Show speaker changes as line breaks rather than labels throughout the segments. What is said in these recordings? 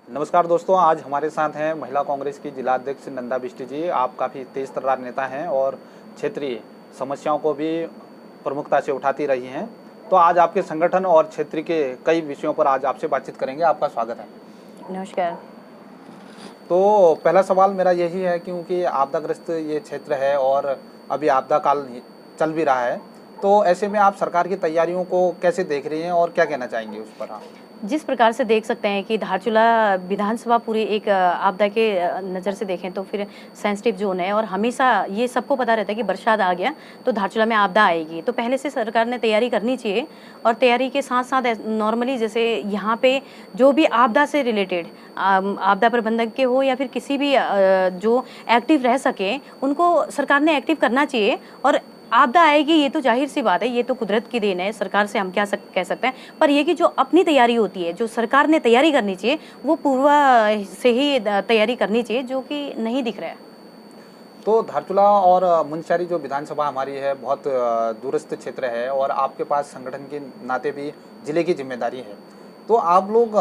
नमस्कार दोस्तों, आज हमारे साथ हैं महिला कांग्रेस की जिला अध्यक्ष नंदा बिष्ट जी। आप काफ़ी तेज तर्रार नेता हैं और क्षेत्रीय समस्याओं को भी प्रमुखता से उठाती रही हैं। तो आज आपके संगठन और क्षेत्र के कई विषयों पर आज आपसे बातचीत करेंगे। आपका स्वागत है।
नमस्कार।
तो पहला सवाल मेरा यही है, क्योंकि आपदाग्रस्त ये क्षेत्र है और अभी आपदा काल चल भी रहा है, तो ऐसे में आप सरकार की तैयारियों को कैसे देख रही हैं और क्या कहना चाहेंगे उस पर आप?
जिस प्रकार से देख सकते हैं कि धारचूला विधानसभा पूरी एक आपदा के नज़र से देखें तो फिर सेंसिटिव जोन है और हमेशा ये सबको पता रहता है कि बरसात आ गया तो धारचूला में आपदा आएगी, तो पहले से सरकार ने तैयारी करनी चाहिए। और तैयारी के साथ साथ नॉर्मली जैसे यहाँ पे जो भी आपदा से रिलेटेड आपदा प्रबंधन के हो या फिर किसी भी जो एक्टिव रह सके उनको सरकार ने एक्टिव करना चाहिए। और आपदा आएगी ये तो जाहिर सी बात है, ये तो कुदरत की देन है, सरकार से हम क्या कह सकते हैं। पर ये कि जो अपनी तैयारी होती है, जो सरकार ने तैयारी करनी चाहिए, वो पूर्व से ही तैयारी करनी चाहिए, जो कि नहीं दिख रहा है।
तो धारचूला और मुंशियारी जो विधानसभा हमारी है बहुत दूरस्थ क्षेत्र है और आपके पास संगठन के नाते भी जिले की जिम्मेदारी है। तो आप लोग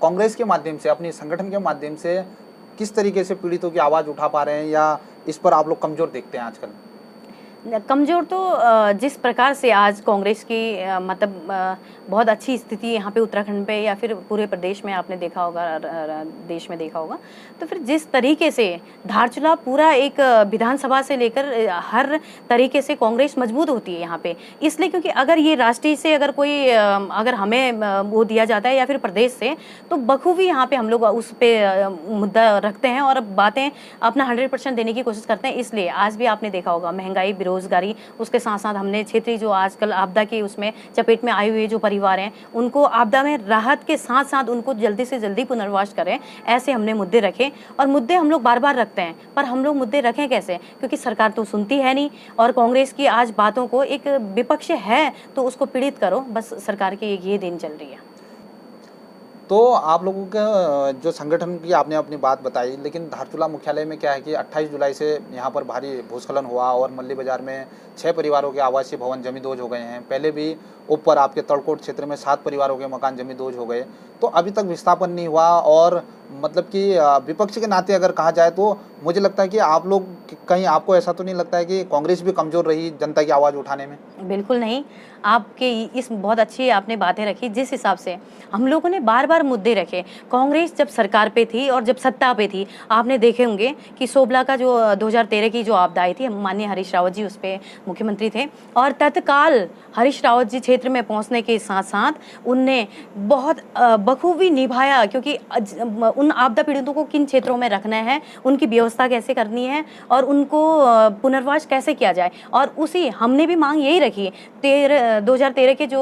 कांग्रेस के माध्यम से, अपनी संगठन के माध्यम से किस तरीके से पीड़ितों की आवाज़ उठा पा रहे हैं, या इस पर आप लोग कमज़ोर देखते हैं आजकल?
कमज़ोर तो जिस प्रकार से आज कांग्रेस की मतलब बहुत अच्छी स्थिति यहाँ पे उत्तराखंड पे या फिर पूरे प्रदेश में आपने देखा होगा, देश में देखा होगा, तो फिर जिस तरीके से धारचूला पूरा एक विधानसभा से लेकर हर तरीके से कांग्रेस मजबूत होती है यहाँ पे, इसलिए क्योंकि अगर ये राष्ट्रीय से अगर कोई अगर हमें वो दिया जाता है या फिर प्रदेश से, तो बखूबी यहाँ पे हम लोग उस पर मुद्दा रखते हैं और बातें अपना 100% देने की कोशिश करते हैं। इसलिए आज भी आपने देखा होगा महंगाई, बेरोजगारी, उसके साथ साथ हमने क्षेत्रीय जो आजकल आपदा की उसमें चपेट में आए हुए जो परिवार हैं उनको आपदा में राहत के साथ साथ उनको जल्दी से जल्दी पुनर्वास करें, ऐसे हमने मुद्दे रखे। और मुद्दे हम लोग बार बार रखते हैं, पर हम लोग मुद्दे रखें कैसे, क्योंकि सरकार तो सुनती है नहीं। और कांग्रेस की आज बातों को, एक विपक्ष है तो उसको पीड़ित करो, बस सरकार की ये दिन चल रही है।
तो आप लोगों का जो संगठन की आपने अपनी बात बताई, लेकिन धारचूला मुख्यालय में क्या है कि 28 जुलाई से यहाँ पर भारी भूस्खलन हुआ और मल्ली बाजार में 6 परिवारों के आवासीय भवन जमींदोज हो गए हैं। पहले भी ऊपर आपके तड़कोट क्षेत्र में 7 परिवारों के मकान जमींदोज हो गए। तो अभी तक विस्थापन नहीं हुआ और मतलब कि विपक्ष के नाते अगर कहा जाए तो मुझे लगता है कि आप लोग कहीं, आपको ऐसा तो नहीं लगता है कि कांग्रेस भी कमज़ोर रही जनता की आवाज़ उठाने में?
बिल्कुल नहीं। आपके इस बहुत अच्छी आपने बातें रखी, जिस हिसाब से हम लोगों ने बार बार मुद्दे रखे। कांग्रेस जब सरकार पे थी और जब सत्ता पे थी, आपने देखे होंगे कि सोबला का जो 2013 की जो आपदा आई थी, माननीय हरीश रावत जी उस पर मुख्यमंत्री थे और तत्काल हरीश रावत जी क्षेत्र में पहुंचने के साथ साथ उनने बहुत बखूबी निभाया, क्योंकि उन आपदा पीड़ितों को किन क्षेत्रों में रखना है, उनकी व्यवस्था कैसे करनी है और उनको पुनर्वास कैसे किया जाए। और उसी हमने भी मांग यही रखी। 2013 के जो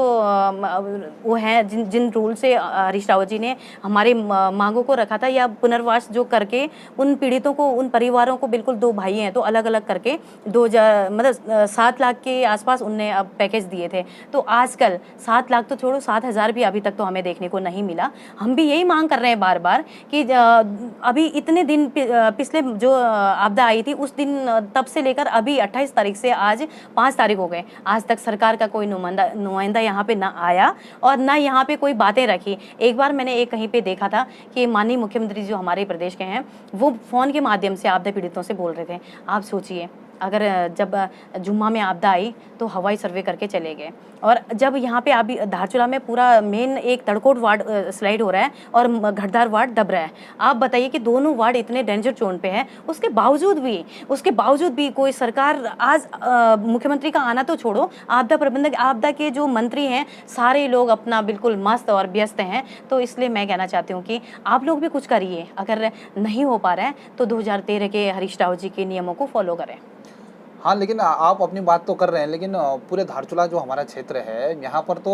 वो हैं जिन रूल से हरीश रावत जी ने हमारे मांगों को रखा था, या पुनर्वास जो करके उन पीड़ितों को, उन परिवारों को, बिल्कुल 2 भाई हैं तो अलग अलग करके 2000 मतलब 7 लाख के आसपास उनने अब पैकेज दिए थे। तो आजकल 7 लाख तो छोड़ो, 7,000 भी अभी तक तो हमें देखने को नहीं मिला। हम भी यही मांग कर रहे हैं बार बार कि अभी इतने दिन पिछले जो आपदा आई थी उस दिन, तब से लेकर अभी 28 तारीख से आज 5 तारीख हो गए, आज तक सरकार का कोई नुमाइंदा यहाँ पे ना आया और ना यहाँ पे कोई बातें रखी। एक बार मैंने एक कहीं पे देखा था कि माननीय मुख्यमंत्री जो हमारे प्रदेश के हैं वो फ़ोन के माध्यम से आपदा पीड़ितों से बोल रहे थे। आप सोचिए, अगर जब जुम्मा में आपदा आई तो हवाई सर्वे करके चले गए, और जब यहाँ पे अभी धारचूला में पूरा मेन एक तड़कोट वार्ड स्लाइड हो रहा है और घटदार वार्ड दब रहा है। आप बताइए कि दोनों वार्ड इतने डेंजर जोन पे हैं, उसके बावजूद भी कोई सरकार, आज मुख्यमंत्री का आना तो छोड़ो, आपदा प्रबंधक, आपदा के जो मंत्री हैं सारे लोग अपना बिल्कुल मस्त और व्यस्त हैं। तो इसलिए मैं कहना चाहती हूँ कि आप लोग भी कुछ करिए, अगर नहीं हो पा रहा है तो 2013 के हरीश रावत जी के नियमों को फॉलो करें।
हाँ, लेकिन आप अपनी बात तो कर रहे हैं, लेकिन पूरे धारचूला जो हमारा क्षेत्र है यहाँ पर तो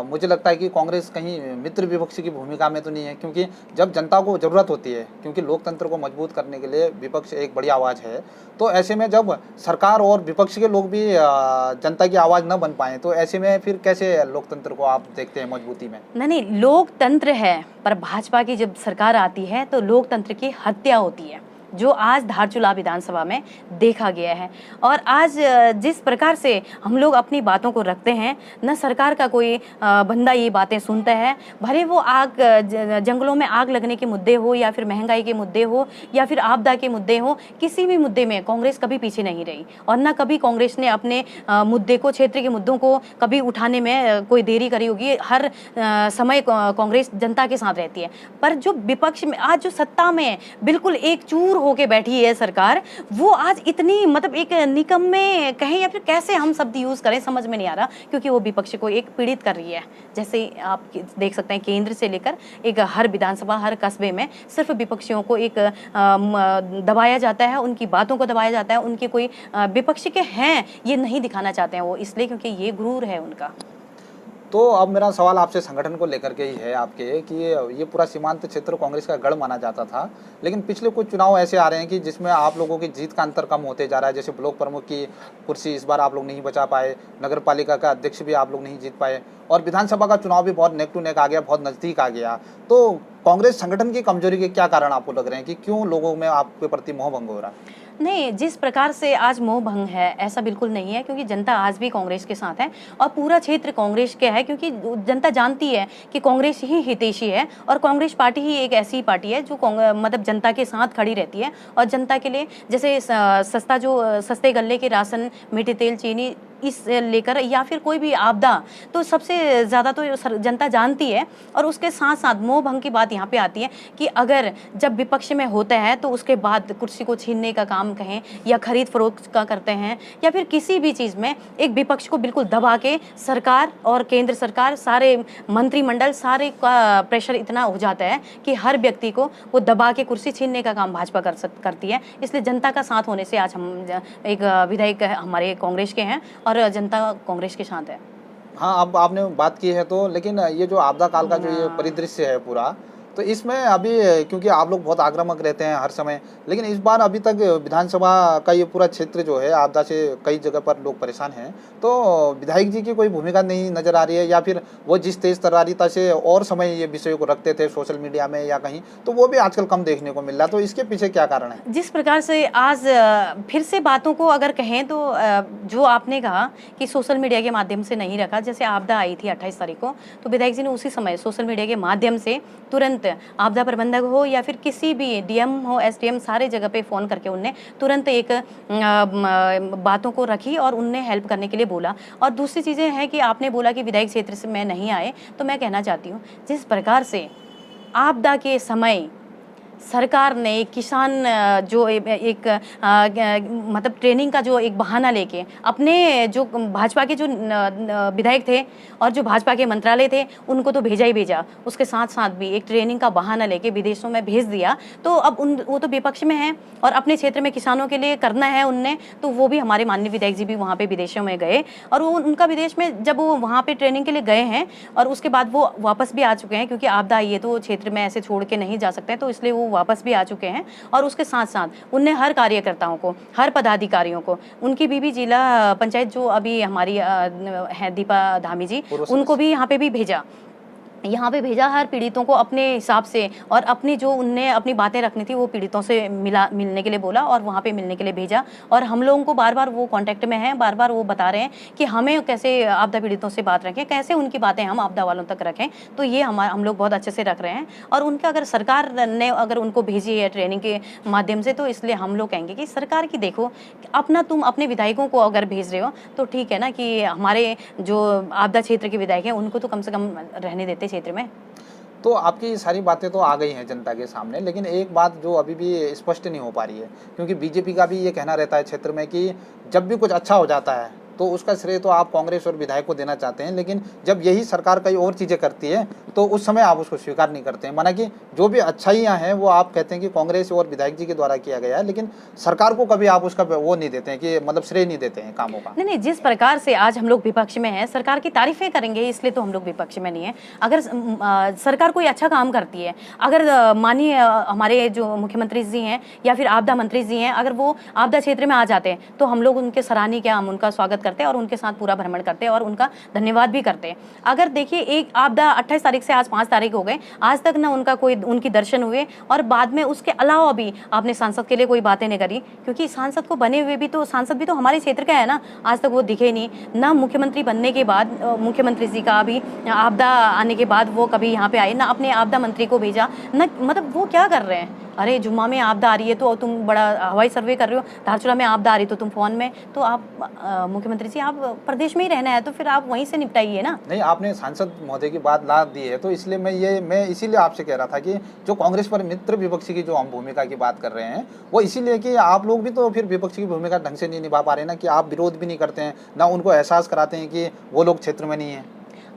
मुझे लगता है कि कांग्रेस कहीं मित्र विपक्ष की भूमिका में तो नहीं है, क्योंकि जब जनता को ज़रूरत होती है, क्योंकि लोकतंत्र को मजबूत करने के लिए विपक्ष एक बड़ी आवाज़ है, तो ऐसे में जब सरकार और विपक्ष के लोग भी जनता की आवाज़ न बन पाएँ तो ऐसे में फिर कैसे लोकतंत्र को आप देखते हैं मजबूती में?
नहीं, लोकतंत्र है, पर भाजपा की जब सरकार आती है तो लोकतंत्र की हत्या होती है। जो आज धारचूला विधानसभा में देखा गया है। और आज जिस प्रकार से हम लोग अपनी बातों को रखते हैं, न सरकार का कोई बंदा ये बातें सुनता है, भले वो आग जंगलों में आग लगने के मुद्दे हो या फिर महंगाई के मुद्दे हो या फिर आपदा के मुद्दे हो, किसी भी मुद्दे में कांग्रेस कभी पीछे नहीं रही और न कभी कांग्रेस ने अपने मुद्दे को, क्षेत्र के मुद्दों को कभी उठाने में कोई देरी करी होगी। हर समय कांग्रेस जनता के साथ रहती है। पर जो विपक्ष में आज जो सत्ता में बिल्कुल एक चूर होके बैठी है सरकार, वो आज इतनी मतलब एक निकम्मे कहें या फिर कैसे हम शब्द यूज करें समझ में नहीं आ रहा, क्योंकि वो विपक्ष को एक पीड़ित कर रही है। जैसे आप देख सकते हैं केंद्र से लेकर एक हर विधानसभा, हर कस्बे में सिर्फ विपक्षियों को एक दबाया जाता है, उनकी बातों को दबाया जाता है। उनके कोई विपक्ष के हैं ये नहीं दिखाना चाहते हैं वो, इसलिए क्योंकि ये गुरूर है उनका।
तो अब मेरा सवाल आपसे संगठन को लेकर के ही है आपके कि ये पूरा सीमांत क्षेत्र कांग्रेस का गढ़ माना जाता था, लेकिन पिछले कुछ चुनाव ऐसे आ रहे हैं कि जिसमें आप लोगों की जीत का अंतर कम होते जा रहा है। जैसे ब्लॉक प्रमुख की कुर्सी इस बार आप लोग नहीं बचा पाए, नगर पालिका का अध्यक्ष भी आप लोग नहीं जीत पाए और विधानसभा का चुनाव भी बहुत नेक टू नेक आ गया, बहुत नज़दीक आ गया। तो कांग्रेस संगठन की कमजोरी के क्या कारण आपको लग रहे हैं कि क्यों लोगों में आपके प्रति मोह भंग हो रहा है?
नहीं, जिस प्रकार से आज मोह भंग है ऐसा बिल्कुल नहीं है, क्योंकि जनता आज भी कांग्रेस के साथ है और पूरा क्षेत्र कांग्रेस के है, क्योंकि जनता जानती है कि कांग्रेस ही हितैषी है और कांग्रेस पार्टी ही एक ऐसी पार्टी है जो मतलब जनता के साथ खड़ी रहती है और जनता के लिए जैसे सस्ते गल्ले के राशन, मीठे तेल, चीनी इस लेकर या फिर कोई भी आपदा, तो सबसे ज़्यादा तो जनता जानती है। और उसके साथ साथ मोह भंग की बात यहाँ पे आती है कि अगर जब विपक्ष में होता है तो उसके बाद कुर्सी को छीनने का काम कहें या खरीद फरोख्त का करते हैं या फिर किसी भी चीज़ में एक विपक्ष को बिल्कुल दबा के सरकार और केंद्र सरकार, सारे मंत्रिमंडल, सारे का प्रेशर इतना हो जाता है कि हर व्यक्ति को वो दबा के कुर्सी छीनने का काम भाजपा करती है। इसलिए जनता का साथ होने से आज हम एक विधायक हमारे कांग्रेस के हैं और जनता कांग्रेस के साथ है।
हाँ, अब आपने बात की है तो, लेकिन ये जो आपदा काल का जो ये परिदृश्य है पूरा, तो इसमें अभी क्योंकि आप लोग बहुत आक्रामक रहते हैं हर समय, लेकिन इस बार अभी तक विधानसभा का ये पूरा क्षेत्र जो है आपदा से कई जगह पर लोग परेशान हैं, तो विधायक जी की कोई भूमिका नहीं नजर आ रही है या फिर वो जिस तेज तर्रारिता से और समय ये विषयों को रखते थे सोशल मीडिया में या कहीं, तो वो भी आजकल कम देखने को मिल रहा है। तो इसके पीछे क्या कारण है?
जिस प्रकार से आज फिर से बातों को अगर कहें तो जो आपने कहा कि सोशल मीडिया के माध्यम से नहीं रखा, जैसे आपदा आई थी 28 तारीख को, तो विधायक जी ने उसी समय सोशल मीडिया के माध्यम से तुरंत आपदा प्रबंधक हो या फिर किसी भी डीएम हो, एसडीएम, सारे जगह पे फ़ोन करके उनने तुरंत एक बातों को रखी और उनने हेल्प करने के लिए बोला। और दूसरी चीज़ें हैं कि आपने बोला कि विधायक क्षेत्र से मैं नहीं आए, तो मैं कहना चाहती हूँ जिस प्रकार से आपदा के समय सरकार ने किसान जो एक मतलब ट्रेनिंग का जो एक बहाना लेके अपने जो भाजपा के जो विधायक थे और जो भाजपा के मंत्रालय थे उनको तो भेजा ही भेजा, उसके साथ साथ भी एक ट्रेनिंग का बहाना लेके विदेशों में भेज दिया। तो अब वो तो विपक्ष में हैं और अपने क्षेत्र में किसानों के लिए करना है उनने, तो वो भी हमारे माननीय विधायक जी भी वहाँ पे विदेशों में गए और वो उनका विदेश में जब वो वहाँ पे ट्रेनिंग के लिए गए हैं और उसके बाद वो वापस भी आ चुके हैं, क्योंकि आपदा आई है तो क्षेत्र में ऐसे छोड़ के नहीं जा सकते हैं, तो इसलिए वो वापस भी आ चुके हैं। और उसके साथ साथ उनने हर कार्यकर्ताओं को, हर पदाधिकारियों को, उनकी बीबी जिला पंचायत जो अभी हमारी है दीपा धामी जी, उनको भी यहाँ पे भी भेजा, हर पीड़ितों को अपने हिसाब से और अपनी जो उनने अपनी बातें रखनी थी वो पीड़ितों से मिलने के लिए बोला और वहाँ पे मिलने के लिए भेजा। और हम लोगों को बार बार वो कांटेक्ट में हैं, बार बार वो बता रहे हैं कि हमें कैसे आपदा पीड़ितों से बात रखें, कैसे उनकी बातें हम आपदा वालों तक रखें। तो ये हम लोग बहुत अच्छे से रख रहे हैं और उनका अगर सरकार ने अगर उनको भेजी है ट्रेनिंग के माध्यम से, तो इसलिए हम लोग कहेंगे कि सरकार की देखो अपना, तुम अपने विधायकों को अगर भेज रहे हो तो ठीक है ना, कि हमारे जो आपदा क्षेत्र के विधायक हैं उनको तो कम से कम रहने देते क्षेत्र में।
तो आपकी सारी बातें तो आ गई हैं जनता के सामने, लेकिन एक बात जो अभी भी स्पष्ट नहीं हो पा रही है, क्योंकि बीजेपी का भी ये कहना रहता है क्षेत्र में कि जब भी कुछ अच्छा हो जाता है तो उसका श्रेय तो आप कांग्रेस और विधायक को देना चाहते हैं, लेकिन जब यही सरकार कई और चीज़ें करती है तो उस समय आप उसको स्वीकार नहीं करते हैं। माना कि जो भी अच्छाइयाँ हैं वो आप कहते हैं कि कांग्रेस और विधायक जी के द्वारा किया गया है, लेकिन सरकार को कभी आप उसका वो नहीं देते हैं कि मतलब श्रेय नहीं देते हैं कामों का।
नहीं, जिस प्रकार से आज हम लोग विपक्ष में हैं, सरकार की तारीफें करेंगे, इसलिए तो हम लोग विपक्ष में नहीं है। अगर सरकार कोई अच्छा काम करती है, अगर मानिए हमारे जो मुख्यमंत्री जी हैं या फिर आपदा मंत्री जी हैं, अगर वो आपदा क्षेत्र में आ जाते हैं तो हम लोग उनके सराहनीय क्या, हम उनका स्वागत करते हैं और उनके साथ पूरा भ्रमण करते हैं और उनका धन्यवाद भी करते हैं। अगर देखिए एक आपदा 28 तारीख से आज 5 तारीख हो गए, आज तक ना उनका कोई उनकी दर्शन हुए और बाद में उसके अलावा भी आपने सांसद के लिए कोई बातें नहीं करी, क्योंकि सांसद को बने हुए भी तो सांसद भी तो हमारे क्षेत्र का है ना, आज तक वो दिखे नहीं ना। मुख्यमंत्री बनने के बाद मुख्यमंत्री जी का भी आपदा आने के बाद वो कभी यहाँ पे आए ना, अपने आपदा मंत्री को भेजा ना, मतलब वो क्या कर रहे हैं। अरे जुम्मा में आपदा आ रही है तो तुम बड़ा हवाई सर्वे कर रहे हो, धारचूला में आपदा आ रही तो तुम फोन में, तो आप मुख्यमंत्री जी आप प्रदेश में ही रहना है तो फिर आप वहीं से निपटाइए ना।
नहीं, आपने सांसद महोदय की बात ला दी है तो इसलिए मैं इसीलिए आपसे कह रहा था कि जो कांग्रेस पर मित्र विपक्षी की जो हम भूमिका की बात कर रहे हैं वो इसीलिए कि आप लोग भी तो फिर विपक्षी की भूमिका ढंग से नहीं निभा पा रहे ना, कि आप विरोध भी नहीं करते हैं ना, उनको एहसास कराते हैं कि वो लोग क्षेत्र में नहीं है।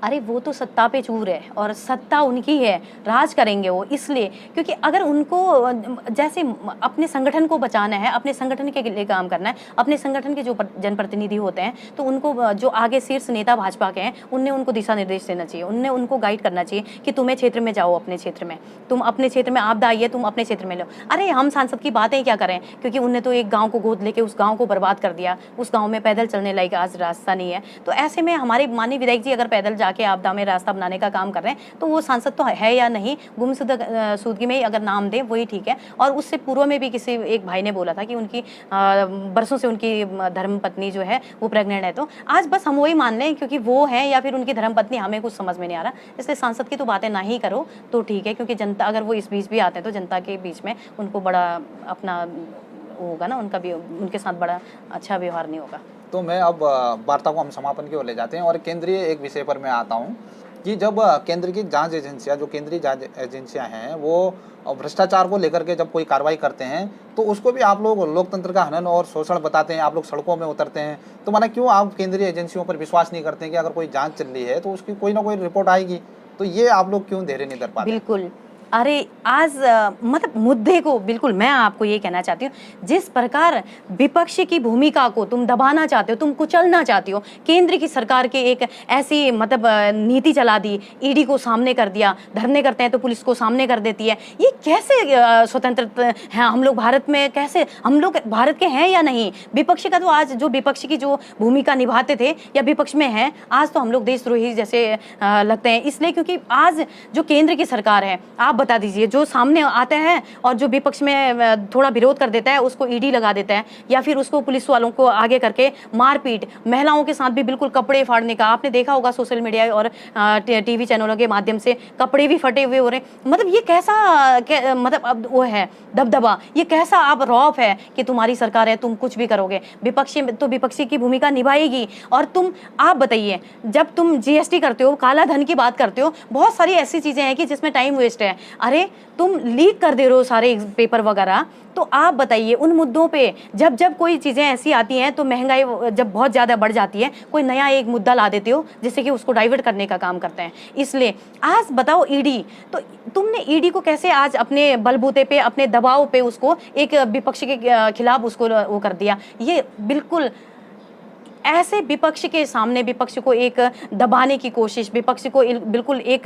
अरे वो तो सत्ता पे चूर है और सत्ता उनकी है, राज करेंगे वो, इसलिए क्योंकि अगर उनको जैसे अपने संगठन को बचाना है, अपने संगठन के लिए काम करना है, अपने संगठन के जो जनप्रतिनिधि होते हैं तो उनको जो आगे शीर्ष नेता भाजपा के हैं उनने उनको दिशा निर्देश देना चाहिए, उनने उनको गाइड करना चाहिए कि तुम्हें क्षेत्र में जाओ, अपने क्षेत्र में तुम अपने क्षेत्र में आपदा आई है तुम अपने क्षेत्र में लो। अरे हम सांसद की बातें क्या करें, क्योंकि उनने तो एक गाँव को गोद लेके उस गाँव को बर्बाद कर दिया, उस गाँव में पैदल चलने लायक आज रास्ता नहीं है। तो ऐसे में हमारे माननीय विधायक जी अगर पैदल जाके आपदा में रास्ता बनाने का काम कर रहे हैं तो वो सांसद तो है या नहीं, गुमशुदा सूदगी में अगर नाम दे वही ठीक है। और उससे पूर्व में भी किसी एक भाई ने बोला था कि उनकी बरसों से उनकी धर्म पत्नी जो है वो प्रेग्नेंट है, तो आज बस हम वही मान लें क्योंकि वो है या फिर उनकी धर्म पत्नी, हमें कुछ समझ में नहीं आ रहा। इसलिए सांसद की तो बातें ना ही करो तो ठीक है, क्योंकि जनता अगर वो इस बीच भी आते हैं तो जनता के बीच में उनको बड़ा अपना होगा ना, उनका भी उनके साथ बड़ा अच्छा व्यवहार नहीं होगा।
तो मैं अब वार्ता को हम समापन की ओर ले जाते हैं और केंद्रीय एक विषय पर मैं आता हूं कि जब केंद्र की जांच एजेंसियां, जो केंद्रीय जांच एजेंसियां हैं, वो भ्रष्टाचार को लेकर के जब कोई कार्रवाई करते हैं तो उसको भी आप लोग लोकतंत्र का हनन और शोषण बताते हैं, आप लोग सड़कों में उतरते हैं। तो माना क्यों आप केंद्रीय एजेंसियों पर विश्वास नहीं करते हैं कि अगर कोई जाँच चल रही है तो उसकी कोई ना कोई रिपोर्ट आएगी, तो ये आप लोग क्यों धैर्य नहीं धर पाते?
बिल्कुल, अरे आज मतलब मुद्दे को बिल्कुल मैं आपको ये कहना चाहती हूँ, जिस प्रकार विपक्ष की भूमिका को तुम दबाना चाहते हो, तुम कुचलना चाहती हो, केंद्र की सरकार के एक ऐसी मतलब नीति चला दी, ईडी को सामने कर दिया, धरने करते हैं तो पुलिस को सामने कर देती है। ये कैसे स्वतंत्र है हम लोग भारत में, कैसे हम लोग भारत के हैं या नहीं? विपक्ष का तो आज जो विपक्ष की जो भूमिका निभाते थे या विपक्ष में है, आज तो हम लोग देशद्रोही जैसे लगते हैं। इसलिए क्योंकि आज जो केंद्र की सरकार है, आप बता दीजिए, जो सामने आते हैं और जो विपक्ष में थोड़ा विरोध कर देता है उसको ईडी लगा देता है या फिर उसको पुलिस वालों को आगे करके मारपीट, महिलाओं के साथ भी बिल्कुल कपड़े फाड़ने का आपने देखा होगा सोशल मीडिया और टीवी चैनलों के माध्यम से कपड़े भी फटे हुए हो रहे। मतलब ये कैसा मतलब अब वो है दबदबा, ये कैसा आप रौब है कि तुम्हारी सरकार है, तुम कुछ भी करोगे। विपक्षी तो विपक्षी की भूमिका निभाएगी। और तुम आप बताइए, जब तुम जीएसटी करते हो, काला धन की बात करते हो, बहुत सारी ऐसी चीजें हैं कि जिसमें टाइम वेस्ट है। अरे तुम लीक कर दे रहे हो सारे पेपर वगैरह, तो आप बताइए उन मुद्दों पे जब जब कोई चीज़ें ऐसी आती हैं तो महंगाई जब बहुत ज़्यादा बढ़ जाती है, कोई नया एक मुद्दा ला देते हो जिससे कि उसको डाइवर्ट करने का काम करते हैं। इसलिए आज बताओ ईडी, तो तुमने ईडी को कैसे आज अपने बलबूते पे, अपने दबाव पे उसको एक विपक्ष के खिलाफ उसको वो कर दिया। ये बिल्कुल ऐसे विपक्ष के सामने विपक्ष को एक दबाने की कोशिश, विपक्ष को बिल्कुल एक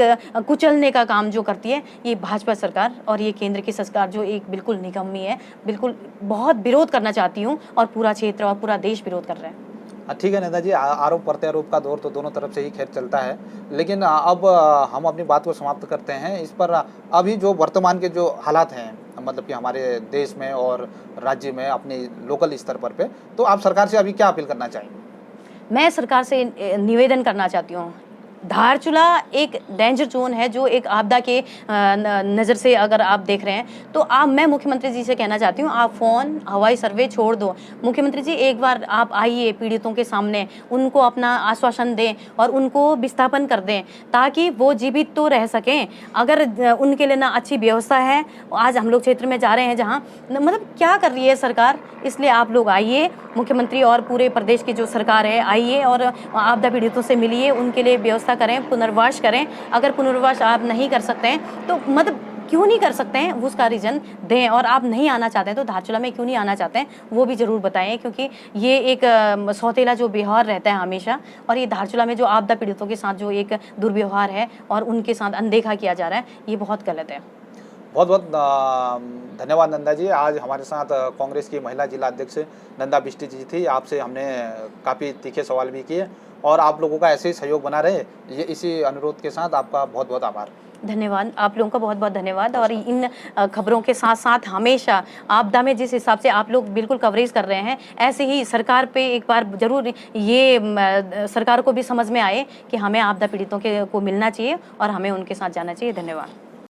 कुचलने का काम जो करती है ये भाजपा सरकार और ये केंद्र की सरकार जो एक बिल्कुल निकम्मी है, बिल्कुल बहुत विरोध करना चाहती हूँ और पूरा क्षेत्र और पूरा देश विरोध कर रहा है।
ठीक है नेताजी, आरोप प्रत्यारोप का दौर तो दोनों तरफ से ही खैर चलता है, लेकिन अब हम अपनी बात को समाप्त करते हैं। इस पर अभी जो वर्तमान के जो हालात हैं, मतलब कि हमारे देश में और राज्य में अपने लोकल स्तर पर तो आप सरकार से अभी क्या अपील करना चाहेंगे?
मैं सरकार से निवेदन करना चाहती हूँ, धारचूला एक डेंजर जोन है जो एक आपदा के नज़र से अगर आप देख रहे हैं तो मैं मुख्यमंत्री जी से कहना चाहती हूँ, आप फ़ोन हवाई सर्वे छोड़ दो। मुख्यमंत्री जी एक बार आप आइए पीड़ितों के सामने, उनको अपना आश्वासन दें और उनको विस्थापन कर दें ताकि वो जीवित तो रह सकें। अगर उनके लिए ना अच्छी व्यवस्था है, आज हम लोग क्षेत्र में जा रहे हैं जहाँ मतलब क्या कर रही है सरकार, इसलिए आप लोग आइए, मुख्यमंत्री और पूरे प्रदेश की जो सरकार है आइए और आपदा पीड़ितों से मिलिए, उनके लिए व्यवस्था करें, पुनर्वास करें। अगर पुनर्वास आप नहीं कर सकते हैं तो मतलब क्यों नहीं कर सकते हैं उसका रीज़न दें, और आप नहीं आना चाहते हैं तो धारचूला में क्यों नहीं आना चाहते हैं वो भी ज़रूर बताएं, क्योंकि ये एक सौतेला जो व्यवहार रहता है हमेशा, और ये धारचूला में जो आपदा पीड़ितों के साथ जो एक दुर्व्यवहार है और उनके साथ अनदेखा किया जा रहा है, ये बहुत गलत है।
बहुत बहुत धन्यवाद नंदा जी। आज हमारे साथ कांग्रेस की महिला जिला अध्यक्ष नंदा बिष्ट जी थी। आपसे हमने काफ़ी तीखे सवाल भी किए और आप लोगों का ऐसे ही सहयोग बना रहे, ये इसी अनुरोध के साथ आपका बहुत बहुत आभार।
धन्यवाद, आप लोगों का बहुत-बहुत धन्यवाद। और
नमस्कार।
इन खबरों के साथ-साथ हमेशा आपदा में जिस हिसाब से आप लोग बिल्कुल कवरेज कर रहे हैं, ऐसे ही सरकार पे एक बार ज़रूर ये सरकार को भी समझ में आए कि हमें आपदा पीड़ितों के को मिलना चाहिए और हमें उनके साथ जाना चाहिए। धन्यवाद।